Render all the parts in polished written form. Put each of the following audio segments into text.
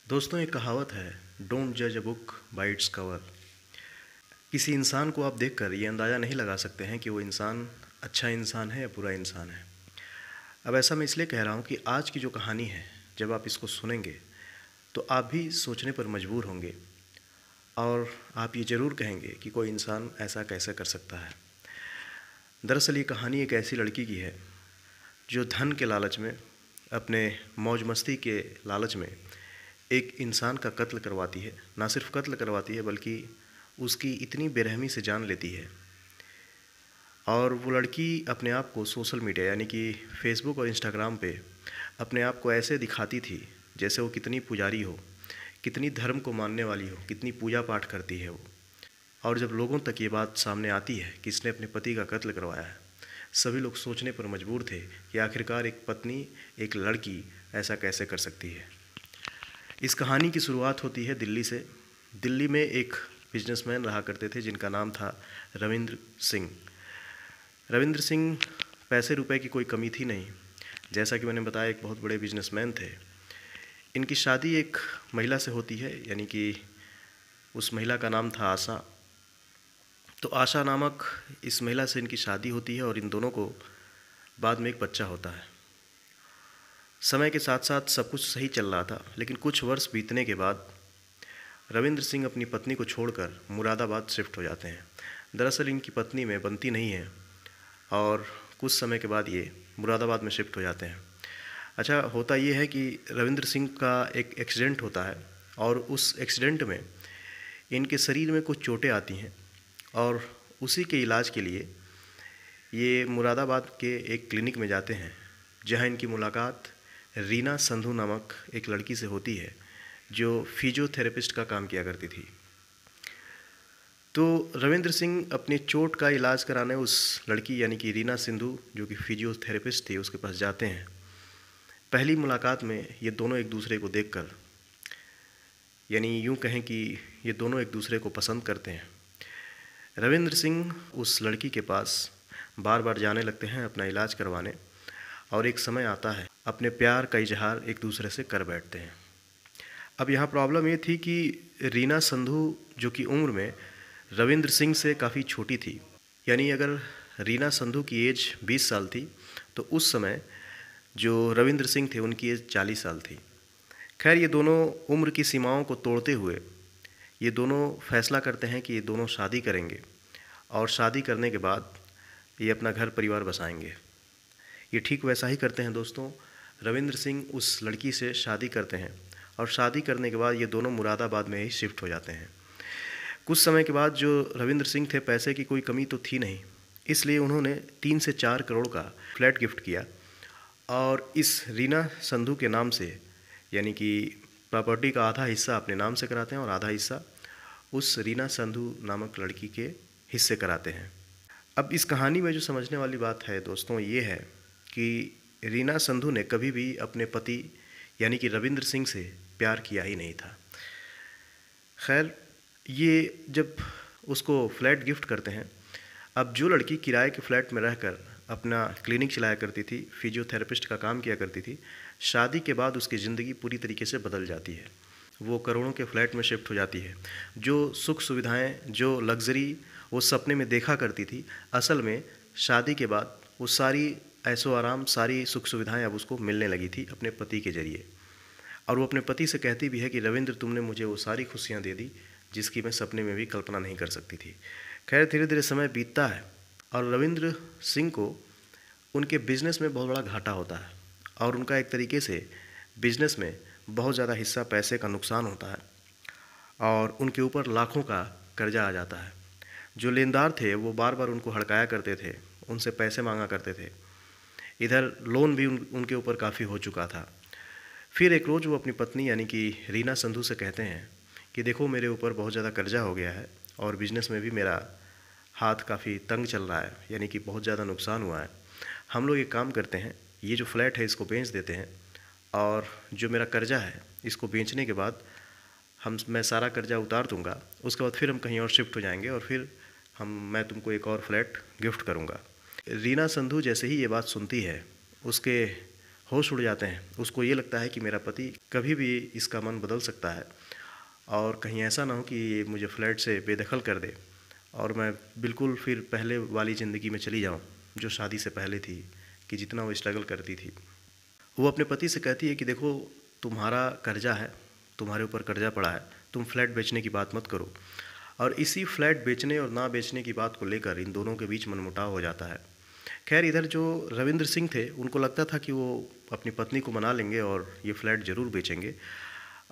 दोस्तों, एक कहावत है, डोंट जज a book by its cover. किसी इंसान को आप देखकर ये अंदाज़ा नहीं लगा सकते हैं कि वो इंसान अच्छा इंसान है या बुरा इंसान है। अब ऐसा मैं इसलिए कह रहा हूँ कि आज की जो कहानी है, जब आप इसको सुनेंगे तो आप भी सोचने पर मजबूर होंगे और आप ये ज़रूर कहेंगे कि कोई इंसान ऐसा कैसे कर सकता है। दरअसल ये कहानी एक ऐसी लड़की की है जो धन के लालच में, अपने मौज मस्ती के लालच में एक इंसान का कत्ल करवाती है। ना सिर्फ कत्ल करवाती है बल्कि उसकी इतनी बेरहमी से जान लेती है। और वो लड़की अपने आप को सोशल मीडिया यानी कि फेसबुक और इंस्टाग्राम पे अपने आप को ऐसे दिखाती थी जैसे वो कितनी पुजारी हो, कितनी धर्म को मानने वाली हो, कितनी पूजा पाठ करती है वो। और जब लोगों तक ये बात सामने आती है कि इसने अपने पति का कत्ल करवाया है, सभी लोग सोचने पर मजबूर थे कि आखिरकार एक पत्नी, एक लड़की ऐसा कैसे कर सकती है। इस कहानी की शुरुआत होती है दिल्ली से। दिल्ली में एक बिजनेसमैन रहा करते थे जिनका नाम था रविंद्र सिंह। रविंद्र सिंह, पैसे रुपए की कोई कमी थी नहीं। जैसा कि मैंने बताया, एक बहुत बड़े बिजनेसमैन थे। इनकी शादी एक महिला से होती है, यानी कि उस महिला का नाम था आशा। तो आशा नामक इस महिला से इनकी शादी होती है और इन दोनों को बाद में एक बच्चा होता है। समय के साथ साथ सब कुछ सही चल रहा था, लेकिन कुछ वर्ष बीतने के बाद रविंद्र सिंह अपनी पत्नी को छोड़कर मुरादाबाद शिफ्ट हो जाते हैं। दरअसल इनकी पत्नी में बनती नहीं है और कुछ समय के बाद ये मुरादाबाद में शिफ्ट हो जाते हैं। अच्छा, होता ये है कि रविंद्र सिंह का एक एक्सीडेंट होता है और उस एक्सीडेंट में इनके शरीर में कुछ चोटें आती हैं और उसी के इलाज के लिए ये मुरादाबाद के एक क्लिनिक में जाते हैं, जहां इनकी मुलाकात रीना संधू नामक एक लड़की से होती है जो फिजियोथेरेपिस्ट का काम किया करती थी। तो रविंद्र सिंह अपने चोट का इलाज कराने उस लड़की यानी कि रीना सिंधु, जो कि फिजियोथेरेपिस्ट थी, उसके पास जाते हैं। पहली मुलाकात में ये दोनों एक दूसरे को देखकर, यानी यूँ कहें कि ये दोनों एक दूसरे को पसंद करते हैं। रविंद्र सिंह उस लड़की के पास बार बार जाने लगते हैं अपना इलाज करवाने, और एक समय आता है अपने प्यार का इजहार एक दूसरे से कर बैठते हैं। अब यहाँ प्रॉब्लम ये थी कि रीना संधू, जो कि उम्र में रविंद्र सिंह से काफ़ी छोटी थी, यानी अगर रीना संधू की एज 20 साल थी तो उस समय जो रविंद्र सिंह थे उनकी एज 40 साल थी। खैर, ये दोनों उम्र की सीमाओं को तोड़ते हुए ये दोनों फैसला करते हैं कि ये दोनों शादी करेंगे और शादी करने के बाद ये अपना घर परिवार बसाएंगे। ये ठीक वैसा ही करते हैं दोस्तों। रविंद्र सिंह उस लड़की से शादी करते हैं और शादी करने के बाद ये दोनों मुरादाबाद में ही शिफ्ट हो जाते हैं। कुछ समय के बाद जो रविंद्र सिंह थे, पैसे की कोई कमी तो थी नहीं, इसलिए उन्होंने 3 से 4 करोड़ का फ्लैट गिफ्ट किया और इस रीना संधू के नाम से, यानी कि प्रॉपर्टी का आधा हिस्सा अपने नाम से कराते हैं और आधा हिस्सा उस रीना संधू नामक लड़की के हिस्से कराते हैं। अब इस कहानी में जो समझने वाली बात है दोस्तों, ये है कि रीना संधू ने कभी भी अपने पति यानी कि रविंद्र सिंह से प्यार किया ही नहीं था। खैर, ये जब उसको फ्लैट गिफ्ट करते हैं, अब जो लड़की किराए के फ्लैट में रहकर अपना क्लिनिक चलाया करती थी, फिजियोथेरेपिस्ट का काम किया करती थी, शादी के बाद उसकी ज़िंदगी पूरी तरीके से बदल जाती है। वो करोड़ों के फ्लैट में शिफ्ट हो जाती है। जो सुख सुविधाएं, जो लग्जरी वो सपने में देखा करती थी, असल में शादी के बाद वो सारी ऐशो आराम, सारी सुख सुविधाएं अब उसको मिलने लगी थी अपने पति के ज़रिए। और वो अपने पति से कहती भी है कि रविंद्र, तुमने मुझे वो सारी खुशियाँ दे दी जिसकी मैं सपने में भी कल्पना नहीं कर सकती थी। खैर, धीरे धीरे समय बीतता है और रविंद्र सिंह को उनके बिजनेस में बहुत बड़ा घाटा होता है और उनका एक तरीके से बिजनेस में बहुत ज़्यादा हिस्सा पैसे का नुकसान होता है और उनके ऊपर लाखों का कर्जा आ जाता है। जो लेनदार थे वो बार बार उनको हड़काया करते थे, उनसे पैसे मांगा करते थे। इधर लोन भी उनके ऊपर काफ़ी हो चुका था। फिर एक रोज़ वो अपनी पत्नी यानी कि रीना संधू से कहते हैं कि देखो, मेरे ऊपर बहुत ज़्यादा कर्जा हो गया है और बिज़नेस में भी मेरा हाथ काफ़ी तंग चल रहा है, यानी कि बहुत ज़्यादा नुकसान हुआ है। हम लोग एक काम करते हैं, ये जो फ्लैट है इसको बेच देते हैं और जो मेरा कर्जा है इसको बेचने के बाद मैं सारा कर्जा उतार दूंगा। उसके बाद फिर हम कहीं और शिफ्ट हो जाएंगे और फिर मैं तुमको एक और फ्लैट गिफ्ट करूंगा। रीना संधू जैसे ही ये बात सुनती है, उसके होश उड़ जाते हैं। उसको ये लगता है कि मेरा पति कभी भी इसका मन बदल सकता है और कहीं ऐसा ना हो कि ये मुझे फ्लैट से बेदखल कर दे और मैं बिल्कुल फिर पहले वाली ज़िंदगी में चली जाऊँ जो शादी से पहले थी, कि जितना वो स्ट्रगल करती थी। वो अपने पति से कहती है कि देखो, तुम्हारा कर्जा है, तुम्हारे ऊपर कर्जा पड़ा है, तुम फ्लैट बेचने की बात मत करो। और इसी फ्लैट बेचने और ना बेचने की बात को लेकर इन दोनों के बीच मनमुटाव हो जाता है। खैर, इधर जो रविंद्र सिंह थे, उनको लगता था कि वो अपनी पत्नी को मना लेंगे और ये फ्लैट ज़रूर बेचेंगे,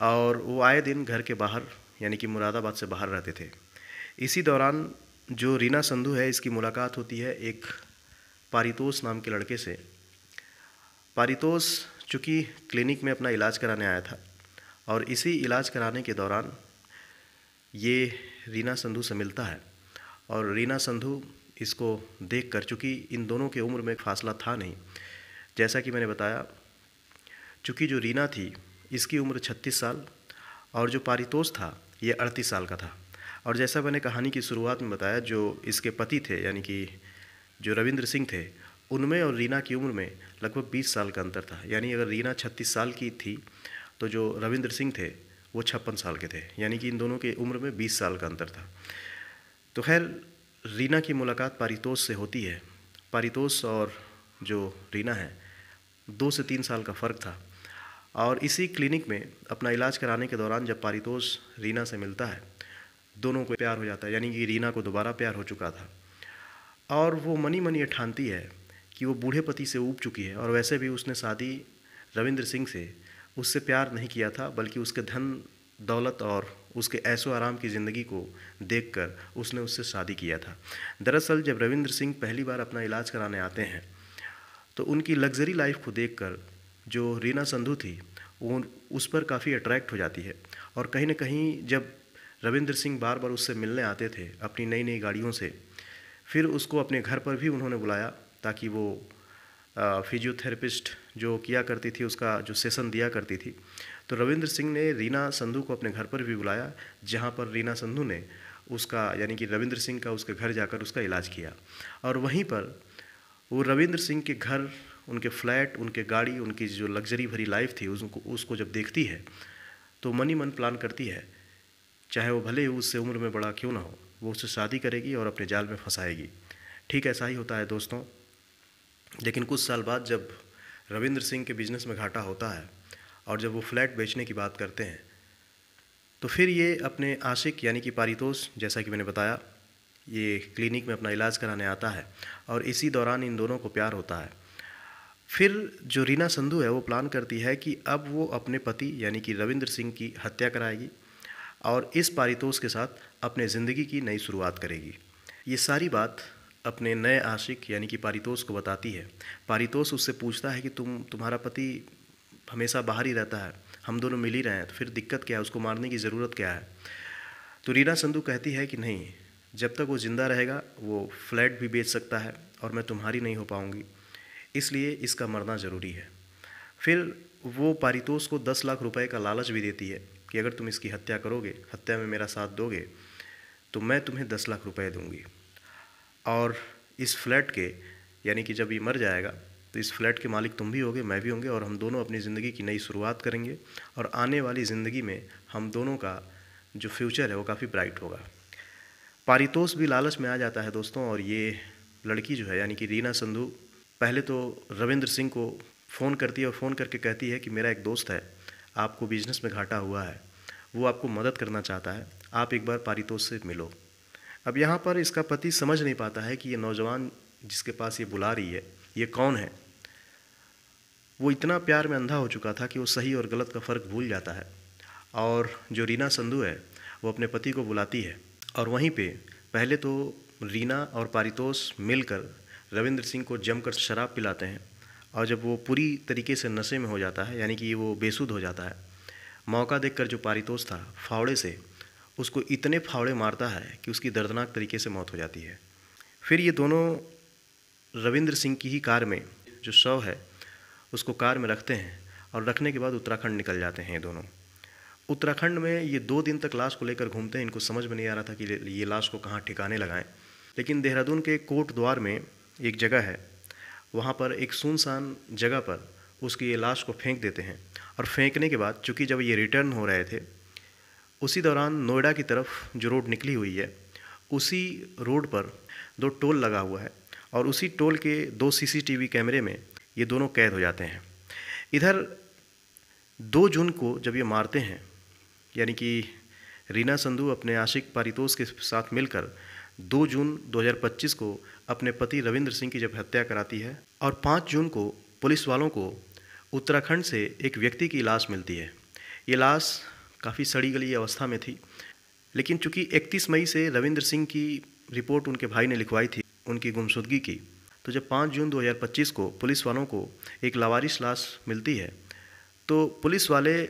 और वो आए दिन घर के बाहर यानी कि मुरादाबाद से बाहर रहते थे। इसी दौरान जो रीना संधू है, इसकी मुलाकात होती है एक पारितोष नाम के लड़के से। पारितोष चूँकि क्लिनिक में अपना इलाज कराने आया था और इसी इलाज कराने के दौरान ये रीना संधू से मिलता है और रीना संधू इसको देखकर, चूँकि इन दोनों के उम्र में फासला था नहीं, जैसा कि मैंने बताया, चूँकि जो रीना थी इसकी उम्र 36 साल और जो पारितोष था ये 38 साल का था। और जैसा मैंने कहानी की शुरुआत में बताया, जो इसके पति थे यानी कि जो रविंद्र सिंह थे, उनमें और रीना की उम्र में लगभग 20 साल का अंतर था। यानी अगर रीना 36 साल की थी तो जो रविंद्र सिंह थे वो 56 साल के थे, यानी कि इन दोनों के उम्र में 20 साल का अंतर था। तो खैर, रीना की मुलाकात पारितोष से होती है। पारितोष और जो रीना है, 2 से 3 साल का फ़र्क था। और इसी क्लिनिक में अपना इलाज कराने के दौरान जब पारितोष रीना से मिलता है, दोनों को प्यार हो जाता है, यानी कि रीना को दोबारा प्यार हो चुका था और वो मनी मनी ये ठानती है कि वो बूढ़े पति से ऊब चुकी है और वैसे भी उसने शादी रविंद्र सिंह से उससे प्यार नहीं किया था, बल्कि उसके धन दौलत और उसके ऐशो आराम की ज़िंदगी को देखकर उसने उससे शादी किया था। दरअसल जब रविंद्र सिंह पहली बार अपना इलाज कराने आते हैं तो उनकी लग्जरी लाइफ को देखकर जो रीना संधू थी वो उस पर काफ़ी अट्रैक्ट हो जाती है। और कहीं न कहीं जब रविंद्र सिंह बार बार उससे मिलने आते थे अपनी नई नई गाड़ियों से, फिर उसको अपने घर पर भी उन्होंने बुलाया ताकि वो फिजियोथेरेपिस्ट जो किया करती थी उसका जो सेशन दिया करती थी। तो रविंद्र सिंह ने रीना संधू को अपने घर पर भी बुलाया, जहाँ पर रीना संधू ने उसका यानी कि रविंद्र सिंह का उसके घर जाकर उसका इलाज किया। और वहीं पर वो रविंद्र सिंह के घर, उनके फ्लैट, उनके गाड़ी, उनकी जो लग्जरी भरी लाइफ थी उसको जब देखती है तो मन ही मन प्लान करती है, चाहे वो भले ही उससे उम्र में बड़ा क्यों ना हो, वो उससे शादी करेगी और अपने जाल में फंसाएगी। ठीक ऐसा ही होता है दोस्तों। लेकिन कुछ साल बाद जब रविंद्र सिंह के बिज़नेस में घाटा होता है और जब वो फ्लैट बेचने की बात करते हैं तो फिर ये अपने आशिक यानी कि पारितोष, जैसा कि मैंने बताया, ये क्लिनिक में अपना इलाज कराने आता है और इसी दौरान इन दोनों को प्यार होता है। फिर जो रीना संधू है वो प्लान करती है कि अब वो अपने पति यानी कि रविंद्र सिंह की हत्या कराएगी और इस पारितोष के साथ अपने ज़िंदगी की नई शुरुआत करेगी। ये सारी बात अपने नए आशिक यानी कि पारितोष को बताती है। पारितोष उससे पूछता है कि तुम्हारा पति हमेशा बाहर ही रहता है, हम दोनों मिल ही रहे हैं, तो फिर दिक्कत क्या है, उसको मारने की ज़रूरत क्या है। तो रीना संधू कहती है कि नहीं, जब तक वो ज़िंदा रहेगा वो फ्लैट भी बेच सकता है और मैं तुम्हारी नहीं हो पाऊँगी, इसलिए इसका मरना ज़रूरी है। फिर वो पारितोष को 10 लाख रुपए का लालच भी देती है कि अगर तुम इसकी हत्या करोगे, हत्या में मेरा साथ दोगे, तो मैं तुम्हें 10 लाख रुपए दूंगी और इस फ्लैट के यानी कि जब ये मर जाएगा तो इस फ्लैट के मालिक तुम भी होगे, मैं भी होंगे और हम दोनों अपनी ज़िंदगी की नई शुरुआत करेंगे और आने वाली ज़िंदगी में हम दोनों का जो फ्यूचर है वो काफ़ी ब्राइट होगा। पारितोष भी लालच में आ जाता है दोस्तों और ये लड़की जो है यानी कि रीना संधू पहले तो रविंद्र सिंह को फ़ोन करती है और फ़ोन करके कहती है कि मेरा एक दोस्त है, आपको बिजनेस में घाटा हुआ है, वो आपको मदद करना चाहता है, आप एक बार पारितोष से मिलो। अब यहाँ पर इसका पति समझ नहीं पाता है कि ये नौजवान जिसके पास ये बुला रही है ये कौन है। वो इतना प्यार में अंधा हो चुका था कि वो सही और गलत का फ़र्क भूल जाता है। और जो रीना संधू है वो अपने पति को बुलाती है और वहीं पे पहले तो रीना और पारितोष मिलकर रविंद्र सिंह को जमकर शराब पिलाते हैं और जब वो पूरी तरीके से नशे में हो जाता है यानी कि वो बेसुध हो जाता है, मौका देखकर जो पारितोष था फावड़े से उसको इतने फावड़े मारता है कि उसकी दर्दनाक तरीके से मौत हो जाती है। फिर ये दोनों रविंद्र सिंह की ही कार में जो शव है उसको कार में रखते हैं और रखने के बाद उत्तराखंड निकल जाते हैं ये दोनों। उत्तराखंड में ये 2 दिन तक लाश को लेकर घूमते हैं। इनको समझ में नहीं आ रहा था कि ये लाश को कहाँ ठिकाने लगाएं। लेकिन देहरादून के कोट द्वार में एक जगह है, वहाँ पर एक सुनसान जगह पर उसकी ये लाश को फेंक देते हैं। और फेंकने के बाद चूँकि जब ये रिटर्न हो रहे थे, उसी दौरान नोएडा की तरफ जो रोड निकली हुई है, उसी रोड पर 2 टोल लगा हुआ है और उसी टोल के 2 सीसीटीवी कैमरे में ये दोनों कैद हो जाते हैं। इधर 2 जून को जब ये मारते हैं, यानी कि रीना संधू अपने आशिक पारितोष के साथ मिलकर 2 जून 2025 को अपने पति रविंद्र सिंह की जब हत्या कराती है और 5 जून को पुलिस वालों को उत्तराखंड से एक व्यक्ति की लाश मिलती है। ये लाश काफ़ी सड़ी गली अवस्था में थी, लेकिन चूंकि 31 मई से रविंद्र सिंह की रिपोर्ट उनके भाई ने लिखवाई थी उनकी गुमशुदगी की, तो जब 5 जून 2025 को पुलिस वालों को एक लावारिस लाश मिलती है, तो पुलिस वाले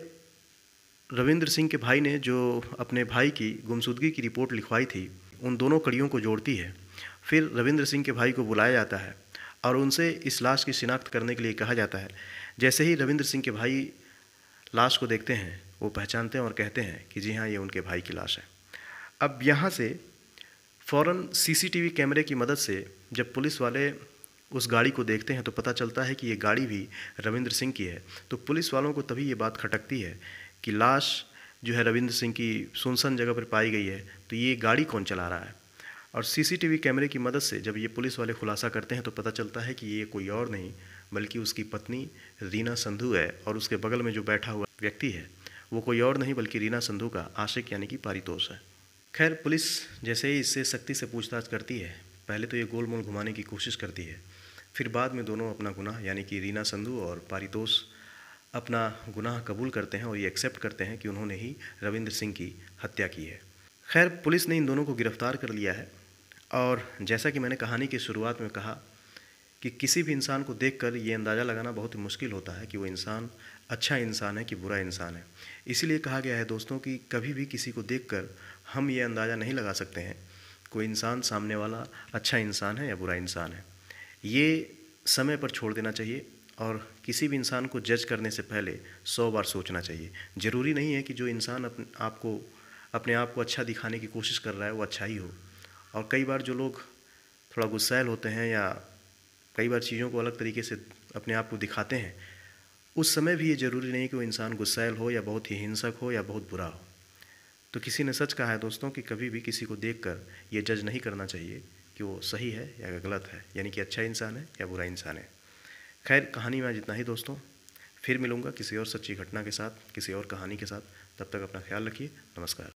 रविंद्र सिंह के भाई ने जो अपने भाई की गुमशुदगी की रिपोर्ट लिखवाई थी, उन दोनों कड़ियों को जोड़ती है। फिर रविंद्र सिंह के भाई को बुलाया जाता है और उनसे इस लाश की शिनाख्त करने के लिए कहा जाता है। जैसे ही रविंद्र सिंह के भाई लाश को देखते हैं, वो पहचानते हैं और कहते हैं कि जी हाँ, ये उनके भाई की लाश है। अब यहाँ से फ़ौरन सीसीटीवी कैमरे की मदद से जब पुलिस वाले उस गाड़ी को देखते हैं तो पता चलता है कि ये गाड़ी भी रविंद्र सिंह की है। तो पुलिस वालों को तभी ये बात खटकती है कि लाश जो है रविंद्र सिंह की सुनसान जगह पर पाई गई है, तो ये गाड़ी कौन चला रहा है। और सीसीटीवी कैमरे की मदद से जब ये पुलिस वाले खुलासा करते हैं तो पता चलता है कि ये कोई और नहीं बल्कि उसकी पत्नी रीना संधू है और उसके बगल में जो बैठा हुआ व्यक्ति है वो कोई और नहीं बल्कि रीना संधू का आशिक यानी कि पारितोष है। खैर, पुलिस जैसे ही इससे सख्ती से पूछताछ करती है, पहले तो ये गोल मोल घुमाने की कोशिश करती है, फिर बाद में दोनों अपना गुनाह यानी कि रीना संधू और पारितोष अपना गुनाह कबूल करते हैं और ये एक्सेप्ट करते हैं कि उन्होंने ही रविंद्र सिंह की हत्या की है। खैर, पुलिस ने इन दोनों को गिरफ्तार कर लिया है और जैसा कि मैंने कहानी की शुरुआत में कहा कि किसी भी इंसान को देखकर ये अंदाज़ा लगाना बहुत ही मुश्किल होता है कि वो इंसान अच्छा इंसान है कि बुरा इंसान है। इसीलिए कहा गया है दोस्तों कि कभी भी किसी को देखकर हम ये अंदाज़ा नहीं लगा सकते हैं कोई इंसान सामने वाला अच्छा इंसान है या बुरा इंसान है। ये समय पर छोड़ देना चाहिए और किसी भी इंसान को जज करने से पहले 100 बार सोचना चाहिए। ज़रूरी नहीं है कि जो इंसान अपने आप को अच्छा दिखाने की कोशिश कर रहा है वो अच्छा ही हो। और कई बार जो लोग थोड़ा गुस्सैल होते हैं या कई बार चीज़ों को अलग तरीके से अपने आप को दिखाते हैं, उस समय भी ये ज़रूरी नहीं कि वो इंसान गुस्सैल हो या बहुत ही हिंसक हो या बहुत बुरा हो। तो किसी ने सच कहा है दोस्तों कि कभी भी किसी को देखकर ये जज नहीं करना चाहिए कि वो सही है या गलत है, यानी कि अच्छा इंसान है या बुरा इंसान है। खैर, कहानी में आज इतना ही दोस्तों। फिर मिलूँगा किसी और सच्ची घटना के साथ, किसी और कहानी के साथ। तब तक अपना ख्याल रखिए। नमस्कार।